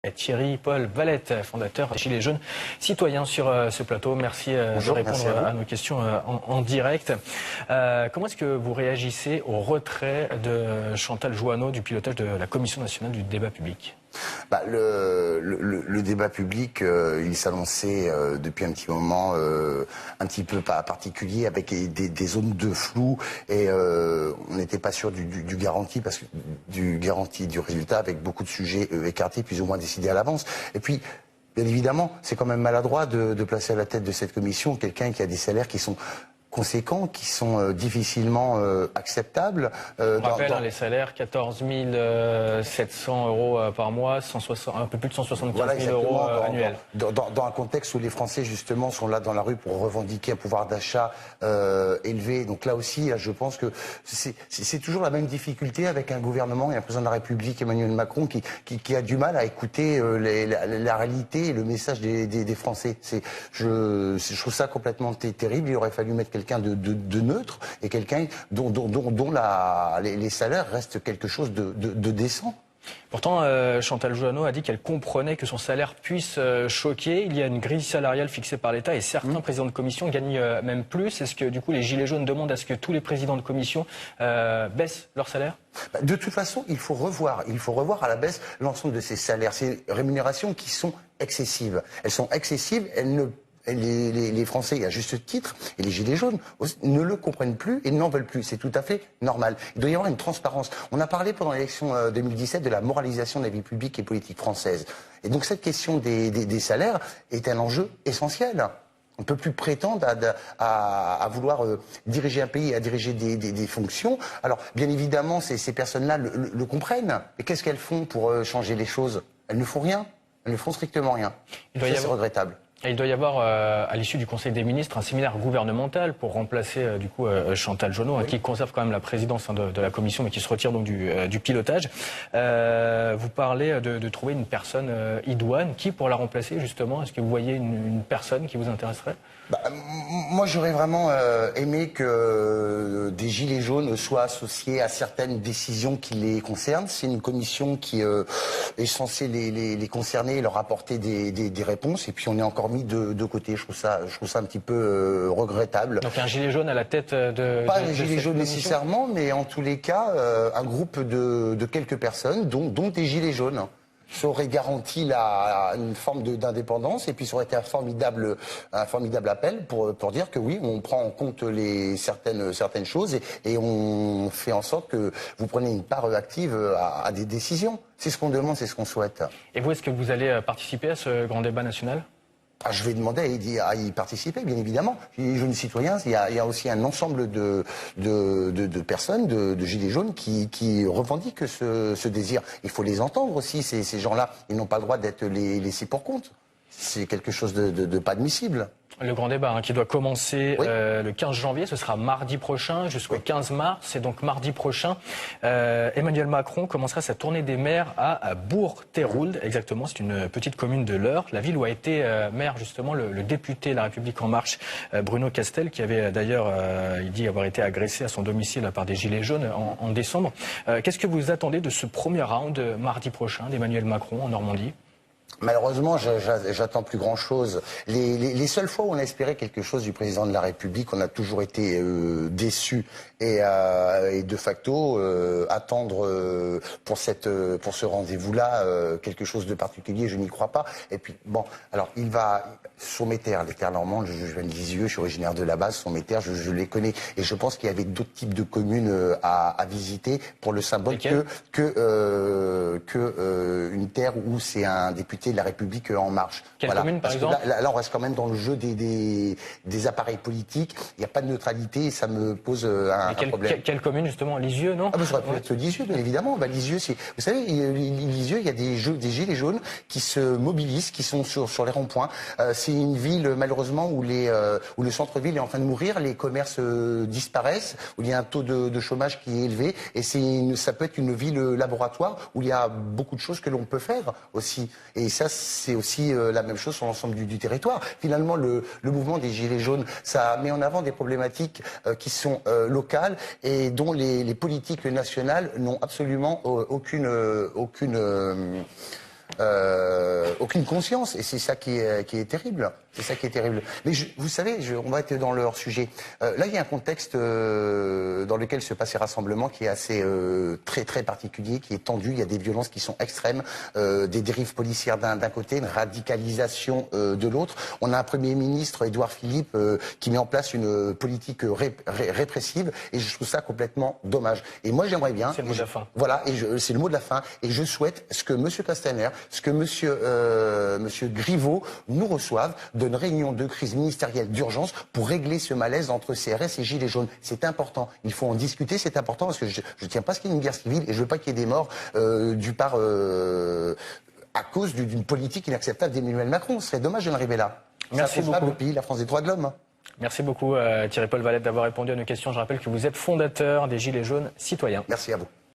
Et Thierry-Paul Valette, fondateur des Gilets jaunes citoyens sur ce plateau. Merci de répondre à nos questions en direct. Comment est-ce que vous réagissez au retrait de Chantal Jouanneau du pilotage de la Commission nationale du débat public ? Le débat public, il s'annonçait depuis un petit moment un petit peu particulier avec des zones de flou et on n'était pas sûr du garanti du résultat avec beaucoup de sujets écartés plus ou moins décidés à l'avance. Et puis bien évidemment, c'est quand même maladroit de placer à la tête de cette commission quelqu'un qui a des salaires qui sont conséquents, qui sont difficilement acceptables. On rappelle les salaires, 14 700 euros par mois, un peu plus de 175 000 euros annuels. Dans un contexte où les Français, justement, sont là dans la rue pour revendiquer un pouvoir d'achat élevé. Donc là aussi, je pense que c'est toujours la même difficulté avec un gouvernement et un président de la République, Emmanuel Macron, qui a du mal à écouter la réalité et le message des Français. Je trouve ça complètement terrible. Il aurait fallu mettre quelqu'un de neutre et quelqu'un dont les salaires restent quelque chose de décent. Pourtant, Chantal Jouanneau a dit qu'elle comprenait que son salaire puisse choquer. Il y a une grille salariale fixée par l'État et certains présidents de commission gagnent même plus. Est-ce que du coup les Gilets jaunes demandent à ce que tous les présidents de commission baissent leur salaire ? De toute façon, il faut revoir à la baisse l'ensemble de ces salaires, ces rémunérations qui sont excessives. Elles sont excessives, les Français, à juste titre, et les Gilets jaunes ne le comprennent plus et n'en veulent plus. C'est tout à fait normal. Il doit y avoir une transparence. On a parlé pendant l'élection 2017 de la moralisation de la vie publique et politique française. Et donc cette question des salaires est un enjeu essentiel. On ne peut plus prétendre à vouloir diriger un pays, à diriger des fonctions. Alors, bien évidemment, ces personnes-là le comprennent. Mais qu'est-ce qu'elles font pour changer les choses ? Elles ne font rien. Elles ne font strictement rien. C'est regrettable. Et il doit y avoir, à l'issue du Conseil des ministres, un séminaire gouvernemental pour remplacer Chantal Jouanneau, qui conserve quand même la présidence de la commission, mais qui se retire donc du pilotage. Vous parlez de trouver une personne idoine. Qui pour la remplacer, justement ? Est-ce que vous voyez une personne qui vous intéresserait ? Moi, j'aurais vraiment aimé que des Gilets jaunes soient associés à certaines décisions qui les concernent. C'est une commission qui est censée les concerner et leur apporter des réponses. Et puis, on est encore mis de côté. Je trouve ça un petit peu regrettable. Donc, un Gilet jaune à la tête de... Pas un Gilet jaune nécessairement, mais en tous les cas, un groupe de quelques personnes, dont des Gilets jaunes. Ça aurait garanti une forme d'indépendance et puis ça aurait été un formidable appel pour dire que oui, on prend en compte certaines choses et on fait en sorte que vous preniez une part active à des décisions. C'est ce qu'on demande, c'est ce qu'on souhaite. Et vous, est-ce que vous allez participer à ce grand débat national ? Je vais demander à y participer, bien évidemment. Les jeunes citoyens, il y a aussi un ensemble de personnes, de Gilets jaunes, qui revendiquent ce désir. Il faut les entendre aussi, ces gens-là. Ils n'ont pas le droit d'être laissés pour compte. C'est quelque chose de pas admissible. Le grand débat qui doit commencer le 15 janvier, ce sera mardi prochain jusqu'au 15 mars. Et donc mardi prochain, Emmanuel Macron commencera sa tournée des maires à Bourg-Thérould. Exactement, c'est une petite commune de l'Eure. La ville où a été maire justement le député La République En Marche, Bruno Castel, qui avait d'ailleurs, il dit avoir été agressé à son domicile par des Gilets jaunes en décembre. Qu'est-ce que vous attendez de ce premier round mardi prochain d'Emmanuel Macron en Normandie ? Malheureusement, j'attends plus grand-chose. Les seules fois où on a espéré quelque chose du président de la République, on a toujours été déçus. Et de facto, attendre pour ce rendez-vous-là quelque chose de particulier, je n'y crois pas. Et puis, bon, alors, il va sur mes terres, les terres normandes, je viens de Lisieux, je suis originaire de là-bas, sur mes terres, je les connais. Et je pense qu'il y avait d'autres types de communes à visiter pour le symbole que une terre où c'est un député de la République En Marche. Quelle commune, par exemple ? Là, on reste quand même dans le jeu des appareils politiques. Il n'y a pas de neutralité et ça me pose un problème. Quelle commune, justement ? Lisieux, non ? Ça aurait pu être Lisieux, bien évidemment. Lisieux, vous savez, Lisieux, il y a des Gilets jaunes qui se mobilisent, qui sont sur les ronds-points. C'est une ville, malheureusement, où le centre-ville est en train de mourir, les commerces disparaissent, où il y a un taux de chômage qui est élevé. Et ça peut être une ville laboratoire où il y a beaucoup de choses que l'on peut faire aussi. Et ça, c'est aussi la même chose sur l'ensemble du territoire. Finalement, le mouvement des Gilets jaunes, ça met en avant des problématiques qui sont locales et dont les politiques nationales n'ont absolument aucune aucune conscience, et c'est ça qui est terrible. C'est ça qui est terrible. Mais vous savez, on va être dans le hors-sujet. Là, il y a un contexte dans lequel se passe ces rassemblements qui est assez très très particulier, qui est tendu. Il y a des violences qui sont extrêmes, des dérives policières d'un côté, une radicalisation de l'autre. On a un Premier ministre, Édouard Philippe, qui met en place une politique répressive, et je trouve ça complètement dommage. Et moi, j'aimerais bien... C'est le mot de la fin. Voilà, et c'est le mot de la fin. Et je souhaite ce que M. Castaner, ce que monsieur Griveaux nous reçoivent d'une réunion de crise ministérielle d'urgence pour régler ce malaise entre CRS et Gilets jaunes. C'est important. Il faut en discuter, c'est important, parce que je ne tiens pas à ce qu'il y ait une guerre civile, et je veux pas qu'il y ait des morts à cause d'une politique inacceptable d'Emmanuel Macron. Ce serait dommage de n'arriver là. Merci beaucoup. Le pays, la France des droits de l'homme. Merci beaucoup Thierry-Paul Valette d'avoir répondu à nos questions. Je rappelle que vous êtes fondateur des Gilets jaunes citoyens. Merci à vous.